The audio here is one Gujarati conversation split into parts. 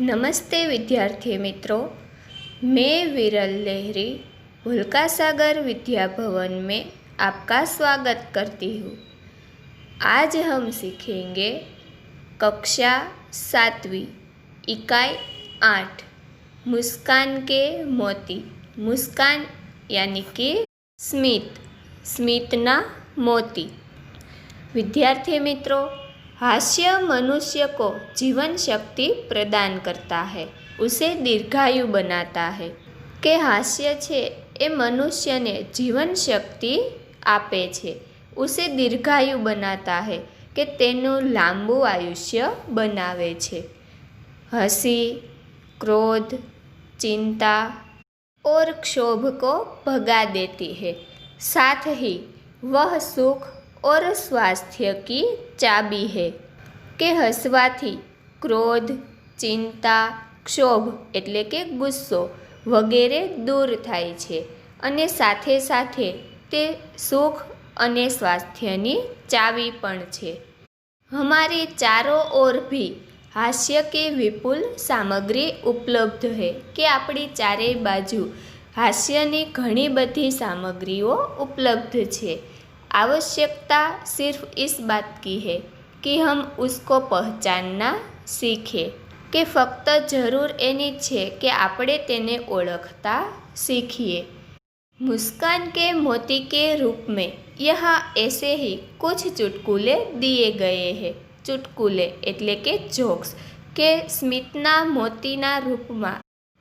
नमस्ते विद्यार्थी मित्रों, मैं विरल लहरी भुलका सागर विद्या भवन में आपका स्वागत करती हूँ। आज हम सीखेंगे कक्षा 7वीं इकाई 8 मुस्कान के मोती। मुस्कान यानी कि स्मितना मोती। विद्यार्थी मित्रों, हास्य मनुष्य को जीवन शक्ति प्रदान करता है, उसे दीर्घायु बनाता है। કે હાસ્ય છે એ મનુષ્યને જીવન શક્તિ આપે છે, ઉસે દીર્ઘાયુ બનાતા હૈ કે તેનું લાંબુ આયુષ્ય બનાવે છે। हंसी, क्रोध, चिंता और क्षोभ को भगा देती है, साथ ही वह सुख और स्वास्थ्य की चाबी है। કે હસવાથી ક્રોધ, ચિંતા, ક્ષોભ એટલે કે ગુસ્સો વગેરે દૂર થાય છે અને સાથે સાથે તે સુખ અને સ્વાસ્થ્યની ચાવી પણ છે। हमारे चारों ओर भी हास्य के विपुल सामग्री उपलब्ध है। કે આપણી ચારેય બાજુ હાસ્યની ઘણી બધી સામગ્રીઓ ઉપલબ્ધ છે। आवश्यकता सिर्फ इस बात की है कि हम उसको पहचानना सीखें। કે ફક્ત જરૂર એની છે કે આપણે તેને ઓળખતા सीखिए। मुस्कान के मोती के रूप में यहाँ ऐसे ही कुछ चुटकुले दिए गए हैं। चुटकुले એટલે કે જોક્સ। કે સ્મિતના મોતીના રૂપમાં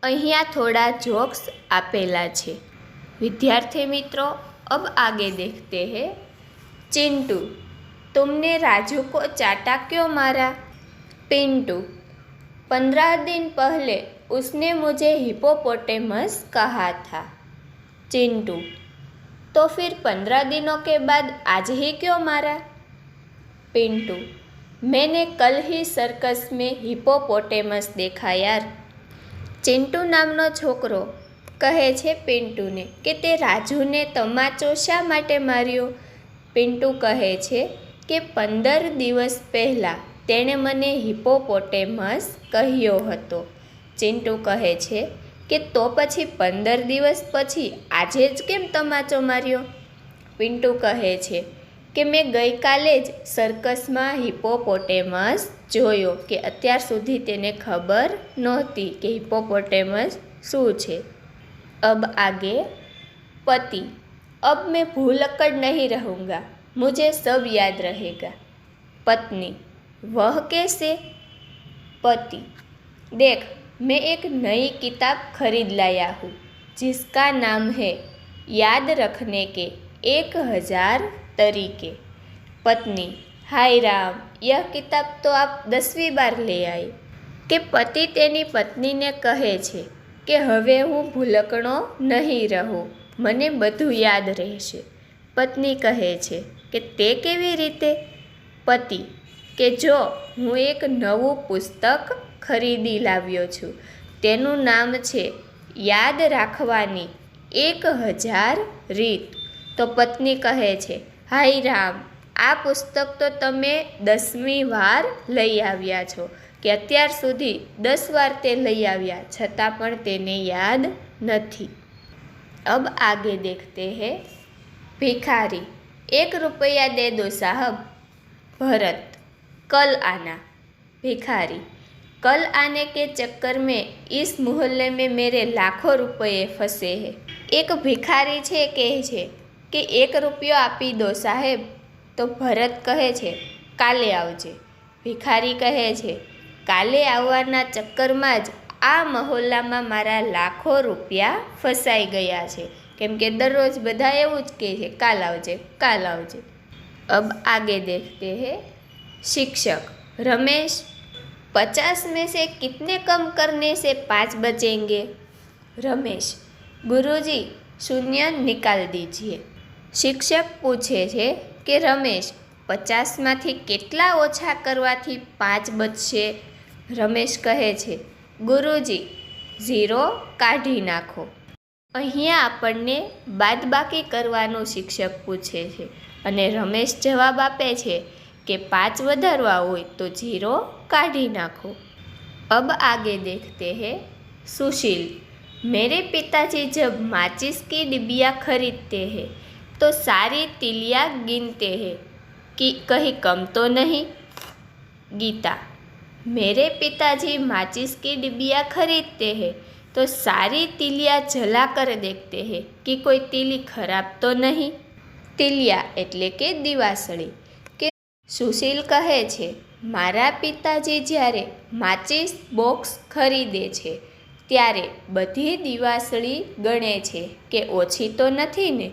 અહીંયા થોડા જોક્સ આપેલા છે। विद्यार्थी मित्रों, अब आगे देखते हैं। चिंटू, तुमने राजू को चाटा क्यों मारा? पिंटू, 15 दिन पहले उसने मुझे हिपोपोटेमस कहा था। चिंटू, तो फिर 15 दिनों के बाद आज ही क्यों मारा? पिंटू, मैंने कल ही सर्कस में हिपोपोटेमस देखा यार। चिंटू नामनो छोकरो કહે છે પિન્ટુને કે તે રાજુને તમાચો શા માટે માર્યો? પિન્ટુ કહે છે કે 15 દિવસ પહેલાં તેણે મને હિપોપોટેમસ કહ્યો હતો। ચિંટુ કહે છે કે તો પછી 15 દિવસ પછી આજે જ કેમ તમાચો માર્યો? પિન્ટુ કહે છે કે મેં ગઈકાલે જ સર્કસમાં હિપોપોટેમસ જોયો, કે અત્યાર સુધી તેને ખબર નહોતી કે હિપોપોટેમસ શું છે। अब आगे। पति, अब मैं भूलक्कड़ नहीं रहूँगा, मुझे सब याद रहेगा। पत्नी, वह कैसे? पति, देख मैं एक नई किताब खरीद लाया हूँ जिसका नाम है याद रखने के 1000 तरीके। पत्नी, हाय राम, यह किताब तो आप 10वीं बार ले आई। કે પતિ તેની પત્નીને કહે છે કે હવે હું ભૂલકણો નહીં રહું, મને બધું યાદ રહેશે। પત્ની કહે છે કે તે કેવી રીતે? પતિ, કે જો હું એક નવું પુસ્તક ખરીદી લાવ્યો છું, તેનું નામ છે યાદ રાખવાની 1000 રીત। તો પત્ની કહે છે, હાય રામ, આ પુસ્તક તો તમે 10મી વાર લઈ આવ્યા છો, કે અત્યાર સુધી 10 વાર તે લઈ આવ્યા છતાં પણ તેને યાદ નથી। अब आगे देखते हैं। भिखारी, 1 रुपया दे दो साहब। भरत, कल आना। भिखारी, कल आने के चक्कर में इस मोहल्ले में मेरे लाखों रुपये फंसे हैं। एक भिखारी છે કહે છે કે 1 રૂપિયો આપી દો સાહેબ। તો ભરત કહે છે કાલે આવજે। ભિખારી કહે છે કાલે આવવાના ચક્કરમાં જ આ મહોલ્લામાં મારા લાખો રૂપિયા ફસાઈ ગયા છે, કેમ કે દરરોજ બધા એવું જ કહે છે કાલ આવજે, કાલ આવજે। अब आगे देखते हैं। शिक्षक, रमेश, 50 में से कितने कम करने से 5 बचेंगे? रमेश, गुरुजी, 0 निकाल दीजिए। शिक्षक पूछे છે કે રમેશ, 50માંથી કેટલા ઓછા કરવાથી 5 બચશે? રમેશ કહે છે ગુરુજી, 0 કાઢી નાખો। અહીંયા આપણને બાદબાકી કરવાનું શિક્ષક પૂછે છે અને રમેશ જવાબ આપે છે કે 5 વધારવા હોય તો 0 કાઢી નાખો। अब आगे देखते हैं सुशील। मेरे पिताजी जब माचिस की डिबिया खरीदते हैं तो सारी तिलियाँ गिनते हैं कि कहीं कम तो नहीं। गीता। मेरे पिताजी माचिस की डिबिया खरीदते हैं तो सारी तिलियाँ जला कर देखते हैं कि कोई तिली खराब तो नहीं। तिलिયા એટલે કે દિવાસળી। કે સુશીલ કહે છે, મારા પિતાજી જ્યારે માચિસ બોક્સ ખરીદે છે ત્યારે બધી દિવાસળી ગણે છે કે ઓછી તો નથી ને।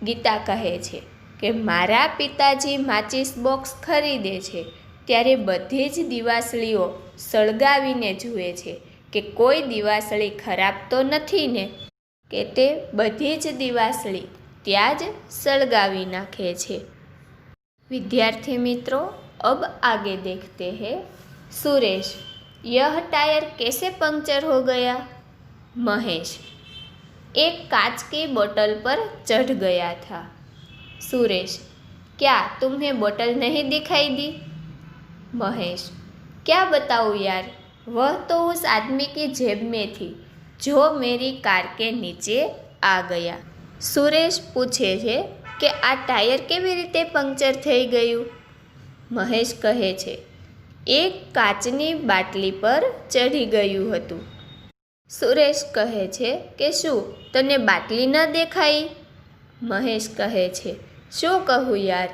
ગીતા કહે છે કે મારા પિતાજી માચિસ બોક્સ ખરીદે છે ત્યારે બધી જ દિવાસળીઓ સળગાવીને જુએ છે કે કોઈ દિવાસળી ખરાબ તો નથી ને, કે તે બધી જ દિવાસળી ત્યાં જ સળગાવી નાખે છે। विद्यार्थी मित्रों, अब आगे देखते हैं सुरेश। यह टायर कैसे पंक्चर हो गया? महेश। एक कांच की बोतल पर चढ़ गया था। सुरेश। क्या तुम्हें बोतल नहीं दिखाई दी? महेश। क्या बताऊँ यार, वह तो उस आदमी की जेब में थी जो मेरी कार के नीचे आ गया। सुरेश पूछे છે કે આ ટાયર કેવી રીતે પંક્ચર થઈ ગયું? મહેશ કહે છે, એક કાચની બાટલી પર ચઢી ગયું હતું। સુરેશ કહે છે કે શું તને બાટલી ન દેખાઈ? મહેશ કહે છે, શું કહું યાર,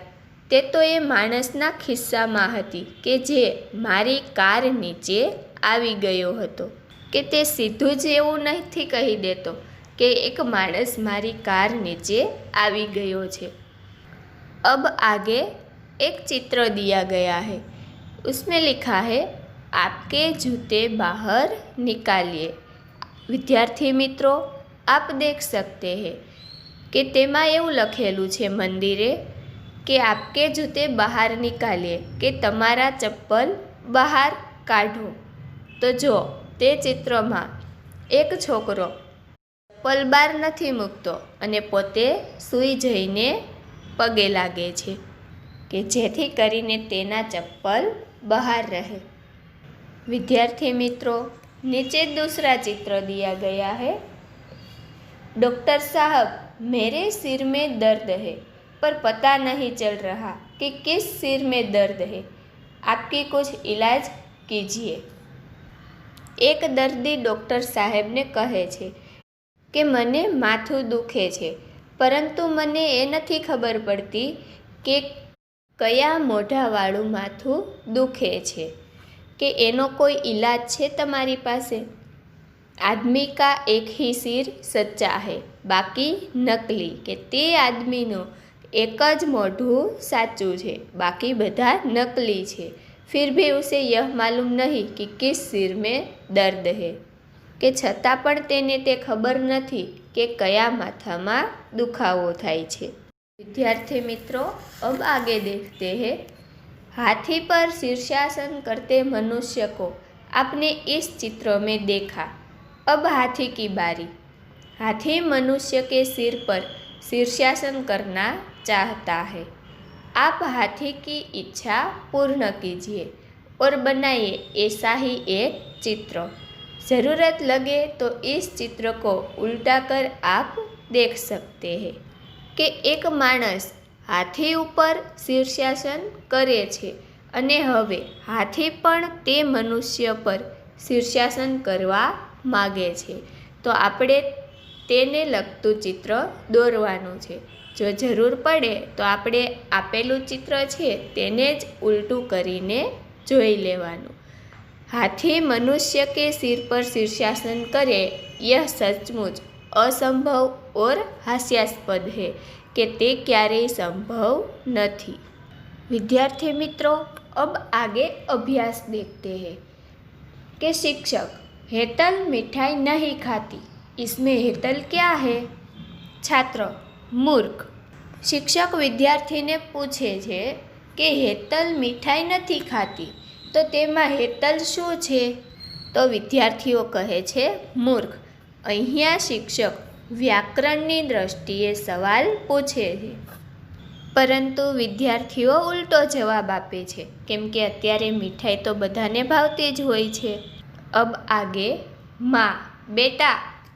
તે તો એ માણસના ખિસ્સામાં હતી કે જે મારી કાર નીચે આવી ગયો હતો। કે તે સીધું જ એવું નથી કહી દેતો कि एक मानस मारी कार नीचे आवी गयो छे। अब आगे एक चित्र दिया गया है, उसमें लिखा है आपके जूते बाहर निकालिए। विद्यार्थी मित्रों, आप देख सकते हैं कि तेमा एवं लखेलू छे मंदिरे कि आपके जूते बाहर निकालिए, कि तमारा चप्पल बाहर काढो। तो जो ते चित्र में एक छोकरो चप्पल बार नहीं मूकतो अने पोते सूई जईने पगे लागे छे कि जेथी करीने तेना चप्पल बहार रहे। विद्यार्थी मित्रों, नीचे दूसरा चित्र दिया गया है। डॉक्टर साहब, मेरे सिर में दर्द है पर पता नहीं चल रहा कि किस सिर में दर्द है, आपकी कुछ इलाज कीजिए। एक दर्दी डॉक्टर साहेब ने कहे छे કે મને માથું દુખે છે, પરંતુ મને એ નથી ખબર પડતી કે કયા મોઢાવાળું માથું દુખે છે, કે એનો કોઈ ઈલાજ છે તમારી પાસે? આદમી કા એક ही सिर सच्चा है, बाकी नकली, કે તે આદમીનું એક જ મોઢું સાચું છે, બાકી બધા નકલી છે। फिर भी उसे यह मालूम नहीं कि किस सिर में दर्द है, કે છતાં પણ તેને તે ખબર નથી કે કયા માથામાં દુખાવો થાય છે। विद्यार्थी मित्रों, अब आगे देखते हैं हाथी पर शीर्षासन करते मनुष्य को आपने इस चित्र में देखा। अब हाथी की बारी। हाथी मनुष्य के सिर पर शीर्षासन करना चाहता है। आप हाथी की इच्छा पूर्ण कीजिए और बनाइए ऐसा ही एक चित्र। ज़रूरत लगे तो इस चित्र को उल्टा कर आप देख सकते हैं कि एक मानस हाथी ऊपर शीर्षासन करे छे अने हवे हाथी पण ते मनुष्य पर शीर्षासन करवा मागे छे। तो आपणे तेने लगतुं चित्र दौरवानुं छे। जो जरूर पड़े तो आपणे आपेलुं चित्र छे तेने ज उल्टू करीने जोई लेवानुं। हाथी मनुष्य के सिर पर शीर्षासन करे, यह सचमुच असंभव और हास्यास्पद है कि ते क्यारेय संभव नहीं। विद्यार्थी मित्रों, अब आगे अभ्यास देखते हैं कि शिक्षक, हेतल मिठाई नहीं खाती, इसमें हेतल क्या है? छात्र, मूर्ख। शिक्षक विद्यार्थी ने पूछे छे कि हेतल मिठाई नहीं खाती तो तेमां हेतल शुं छे? तो विद्यार्थीओ कहे छे मूर्ख। अहींया शिक्षक व्याकरणनी दृष्टिए सवाल पूछे छे, परंतु विद्यार्थीओ उल्टो जवाब आपे छे, केम के अत्यारे मीठाई तो बधाने भावती ज होय छे। अब आगे माँ, बेटा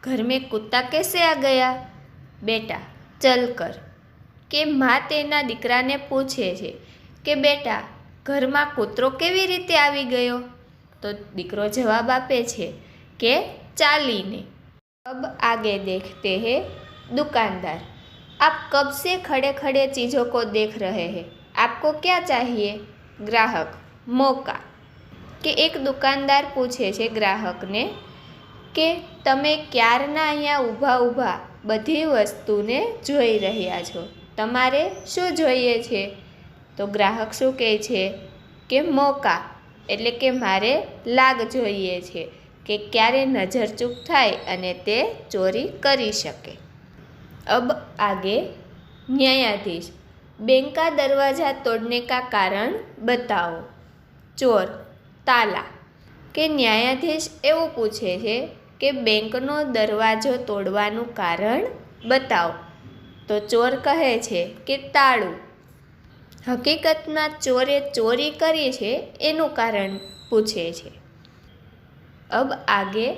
घर में कुत्ता कैसे आ गया? बेटा, चल कर। કે મા તેના દીકરાને પૂછે છે કે બેટા, ઘરમાં કૂતરો કેવી રીતે આવી ગયો? તો દીકરો જવાબ આપે છે કે ચાલીને। अब आगे देखते हैं दुकानदार। आप कब से खड़े खड़े चीज़ों को देख रहे हैं? आपको क्या चाहिए? ग्राहक, मौका। કે એક દુકાનદાર પૂછે છે ગ્રાહકને કે તમે ક્યારના અહીંયા ઊભા ઊભા બધી વસ્તુને જોઈ રહ્યા છો, તમારે શું જોઈએ છે? તો ગ્રાહક શું કહે છે કે મોકા, એટલે કે મારે લાગ જોઈએ છે કે ક્યારે નજરચૂક થાય અને તે ચોરી કરી શકે। अब आगे न्यायाधीश। बैंक का दरवाज़ा तोड़ने का कारण बताओ। चोर, ताला। કે ન્યાયાધીશ એવું પૂછે છે કે બેંકનો દરવાજો તોડવાનું કારણ બતાવો। તો ચોર કહે છે કે તાળું। હકીકતમાં ચોરે ચોરી કરી છે એનું કારણ પૂછે છે। अब आगे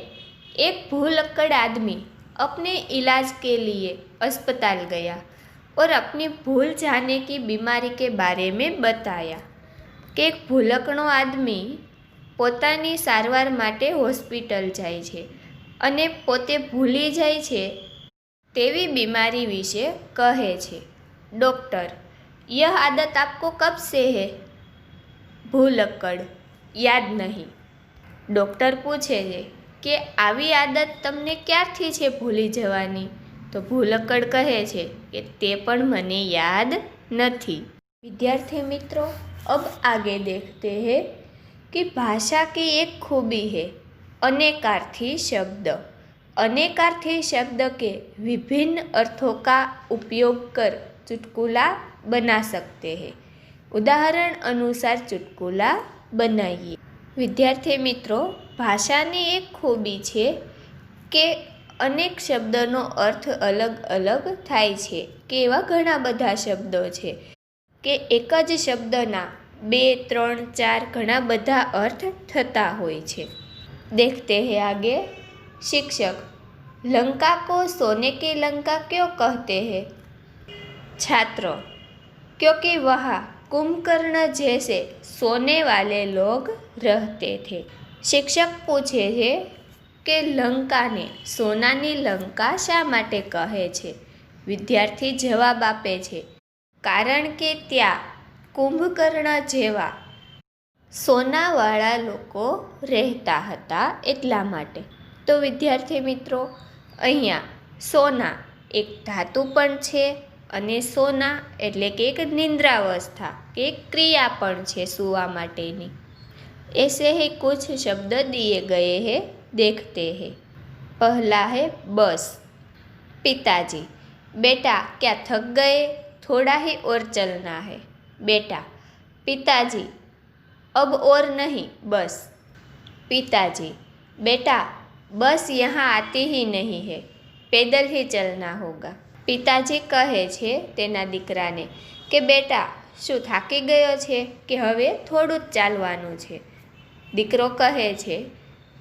एक भूलक्कड़ आदमी अपने इलाज के लिए अस्पताल गया और अपनी भूल जाने की बीमारी के बारे में बताया। કે એક ભૂલકણો આદમી પોતાની સારવાર માટે હોસ્પિટલ જાય છે અને પોતે ભૂલી જાય છે તેવી બીમારી વિશે કહે છે। ડૉક્ટર, यह आदत आपको कब से है? ભૂલક્કડ, યાદ નહીં। ડૉક્ટર પૂછે છે કે આવી આદત તમને ક્યારથી છે ભૂલી જવાની? તો ભૂલક્કડ કહે છે કે તે પણ મને યાદ નથી। વિદ્યાર્થી મિત્રો, अब आगे देखते हैं कि भाषा की एक खूबी है अनेकार्थी शब्द। अनेकार्थी शब्द के विभिन्न अर्थों का उपयोग कर चुटकुला बना सकते हैं। उदाहरण अनुसार चुटकुला बनाइए। विद्यार्थी मित्रों, भाषाની એક ખૂબી છે કે અનેક શબ્દનો અર્થ અલગ અલગ થાય છે કે એવા ઘણા બધા શબ્દો છે કે એક જ શબ્દના 2, 3, 4 ઘણા બધા અર્થ થતા હોય છે। देखते हैं आगे। शिक्षक, लंका को सोने की लंका क्यों कहते हैं? छात्र, क्योंकि वहाँ कुंभकर्ण जैसे सोने वाले लोग रहते थे। શિક્ષક પૂછે છે કે લંકાને સોનાની લંકા શા માટે કહે છે? વિદ્યાર્થી જવાબ આપે છે કારણ કે ત્યાં કુંભકર્ણ જેવા સોનાવાળા લોકો રહેતા હતા એટલા માટે। તો વિદ્યાર્થી મિત્રો, અહીંયા સોના એક ધાતુ પણ છે અને સોના એટલે કે એક નિંદ્રાવસ્થા કે એક ક્રિયા પણ છે સૂવા માટેની। ऐसे ही कुछ शब्द दिए गए हैं, देखते हैं। पहला है बस। पिताजी, बेटा क्या थक गए? थोड़ा ही और चलना है। बेटा, पिताजी अब और नहीं, बस। पिताजी, बेटा बस यहाँ आती ही नहीं है, पैदल ही चलना होगा। પિતાજી કહે છે તેના દીકરાને કે બેટા, શું થાકી ગયો છે કે હવે થોડું જ ચાલવાનું છે? દીકરો કહે છે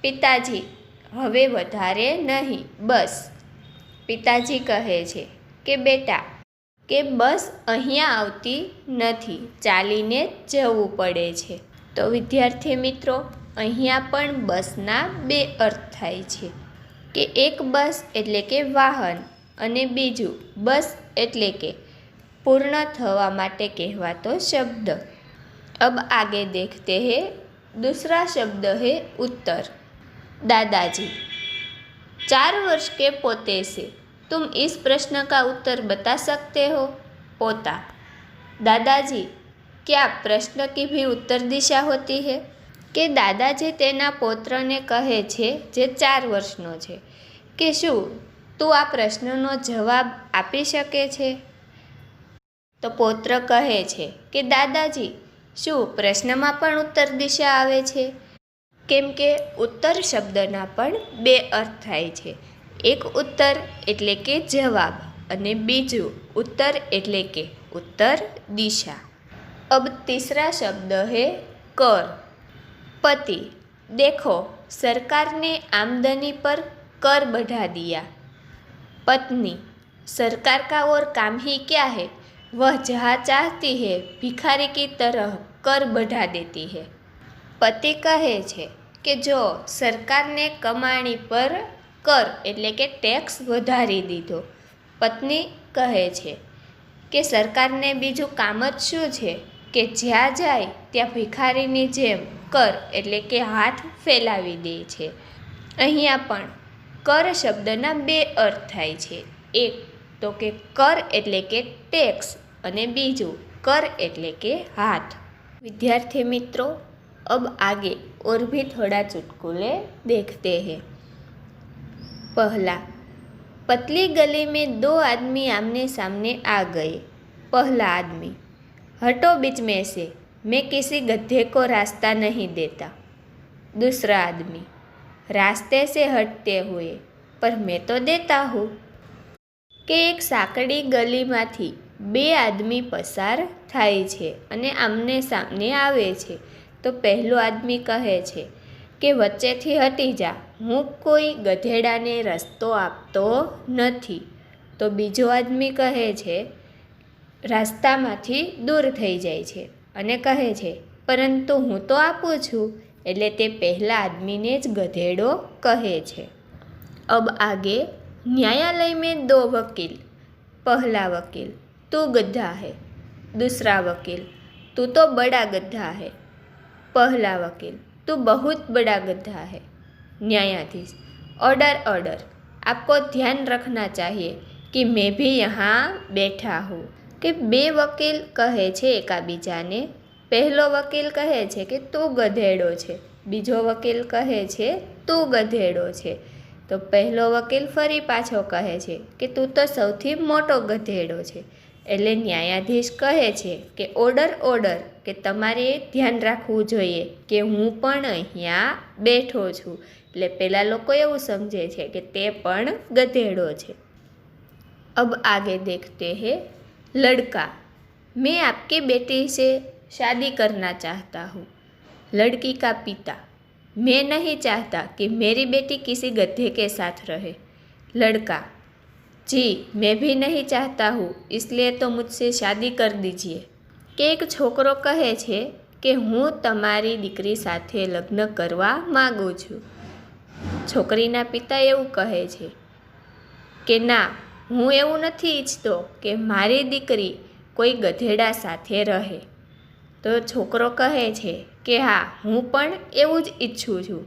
પિતાજી હવે વધારે નહીં, બસ। પિતાજી કહે છે કે બેટા કે બસ અહીંયા આવતી નથી, ચાલીને જ જવું પડે છે। તો વિદ્યાર્થી મિત્રો, અહીંયા પણ બસના 2 અર્થ થાય છે કે એક બસ એટલે કે વાહન અને બીજું બસ એટલે કે પૂર્ણ થવા માટે કહેવાતો શબ્દ। अब आगे देखते हैं। दूसरा शब्द है उत्तर। दादाजी, 4 वर्ष के पोते से तुम इस प्रश्न का उत्तर बता सकते हो? पोता, दादाजी क्या प्रश्न की भी उत्तर दिशा होती है? કે દાદાજી તેના પૌત્રને કહે છે જે 4 વર્ષનો છે કે શું તું આ પ્રશ્નનો જવાબ આપી શકે છે? તો પૌત્ર કહે છે કે દાદાજી, શું પ્રશ્નમાં પણ ઉત્તર દિશા આવે છે? કેમ કે ઉત્તર શબ્દના પણ 2 અર્થ થાય છે। એક ઉત્તર એટલે કે જવાબ અને બીજું ઉત્તર એટલે કે ઉત્તર દિશા। अब तीसरा शब्द है कर। पति, देखो सरकार ने आमदनी पर कर बढ़ा दिया। पत्नी, सरकार का और काम ही क्या है, वह जहाँ चाहती है भिखारी की तरह कर बढ़ा देती है। पति कहे छे કે જો સરકારને કમાણી પર કર એટલે કે ટેક્સ વધારી દીધો। પત્ની કહે છે કે સરકારને બીજું કામ જ શું છે કે જ્યાં જાય ત્યાં ભિખારીની જેમ કર એટલે કે હાથ ફેલાવી દે છે। અહીંયા પણ કર શબ્દના બે અર્થ થાય છે। એક તો કે કર એટલે કે ટેક્સ અને બીજું कर એટલે કે हाथ। विद्यार्थी मित्रों, अब आगे और भी थोड़ा चुटकुले देखते हैं। पहला, पतली गली में दो आदमी आमने सामने आ गए। पहला आदमी, हटो बीच में से, मैं किसी गधे को रास्ता नहीं देता। दूसरा आदमी, रास्ते से हटते हुए, पर मैं तो देता हूँ। કે એક સાંકડી ગલીમાંથી બે આદમી પસાર થાય છે અને આમને સામને આવે છે તો પહેલો આદમી કહે છે કે વચ્ચેથી હટી જા, હું કોઈ ગધેડાને રસ્તો આપતો નથી। તો બીજો આદમી કહે છે રસ્તામાંથી દૂર થઈ જાય છે અને કહે છે પરંતુ હું તો આપું છું, એટલે તે પહેલા આદમીને જ ગધેડો કહે છે। अब आगे, न्यायालय में दो वकील। पहला वकील, तू गधा है। दूसरा वकील, तू तो बड़ा गधा है। पहला वकील, तू बहुत बड़ा गधा है। न्यायाधीश, ऑर्डर ऑर्डर, आपको ध्यान रखना चाहिए कि मैं भी यहाँ बैठा हूँ। કે બે વકીલ કહે છે એકાબીજાને। પહેલો વકીલ કહે છે કે તું ગધેડો છે, બીજો વકીલ કહે છે તું ગધેડો છે। તો પહેલો વકીલ ફરી પાછો કહે છે કે તું તો સૌથી મોટો ગધેડો છે। એટલે ન્યાયાધીશ કહે છે કે ઓર્ડર ઓર્ડર, કે તમારે ધ્યાન રાખવું જોઈએ કે હું પણ અહીંયા બેઠો છું। એટલે પેલા લોકો એવું સમજે છે કે તે પણ ગધેડો છે। अब आगे देखते हैं। लड़का, मैं आपकी बेटी से शादी करना चाहता हूँ। लड़की का पिता, मैं नहीं चाहता कि मेरी बेटी किसी गधे के साथ रहे। लड़का, जी मैं भी नहीं चाहता हूँ, इसलिए तो मुझसे शादी कर दीजिए। કે એક છોકરો કહે છે કે હું તમારી દીકરી સાથે લગ્ન કરવા માગું છું। છોકરીના પિતા એવું કહે છે કે ના, હું એવું નથી ઈચ્છતો કે મારી દીકરી કોઈ ગધેડા સાથે રહે। તો છોકરો કહે છે કે હા, હું પણ એવું જ ઈચ્છું છું,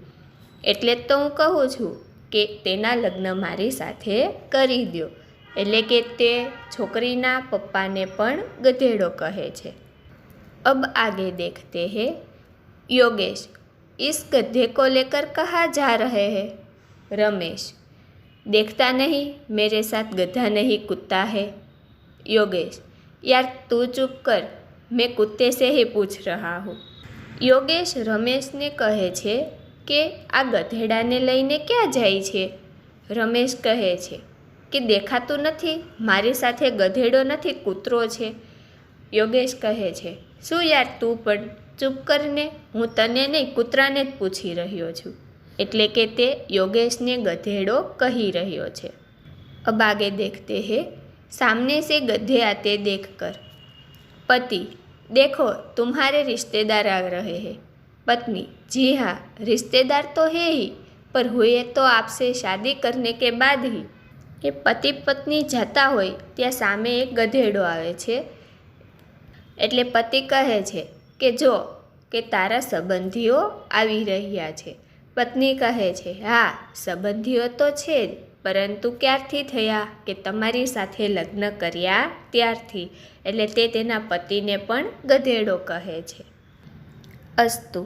એટલે જ તો હું કહું છું કે તેના લગ્ન મારી સાથે કરી દો। એટલે કે તે છોકરીના પપ્પાને પણ ગધેડો કહે છે। अब आगे देखते हैं। योगेश, इस गधे को लेकर कहाँ जा रहे हैं? रमेश, देखता नहीं मेरे साथ गधा नहीं कुत्ता है। योगेश, यार तू चुप कर, मैं कुत्ते से ही पूछ रहा हूँ। योगेश रमेशने कहे छे કે આ ગધેડાને લઈને ક્યાં જાય છે? રમેશ કહે છે કે દેખાતું નથી, મારી સાથે ગધેડો નથી, કૂતરો છે। યોગેશ કહે છે શું યાર, તું પણ ચૂપ કરને, હું તને નહીં કૂતરાને જ પૂછી રહ્યો છું। એટલે કે તે યોગેશને ગધેડો કહી રહ્યો છે। अब आगे देखते हैं। सामने से गधे आते देखकर। पति, देखो तुम्हारे रिश्तेदार आ रहे हैं। पत्नी, जी हाँ रिश्तेदार तो है ही, पर हुए तो आपसे शादी करने के बाद ही। કે પતિ પત્ની જતા હોય ત્યાં સામે એક ગધેડો આવે છે। એટલે પતિ કહે છે કે જો કે તારા સંબંધીઓ આવી રહ્યા છે। પત્ની કહે છે હા, સંબંધીઓ તો છે જ, પરંતુ ક્યારથી થયા? કે તમારી સાથે લગ્ન કર્યા ત્યારથી। એટલે તે તેના પતિને પણ ગધેડો કહે છે। અસ્તુ।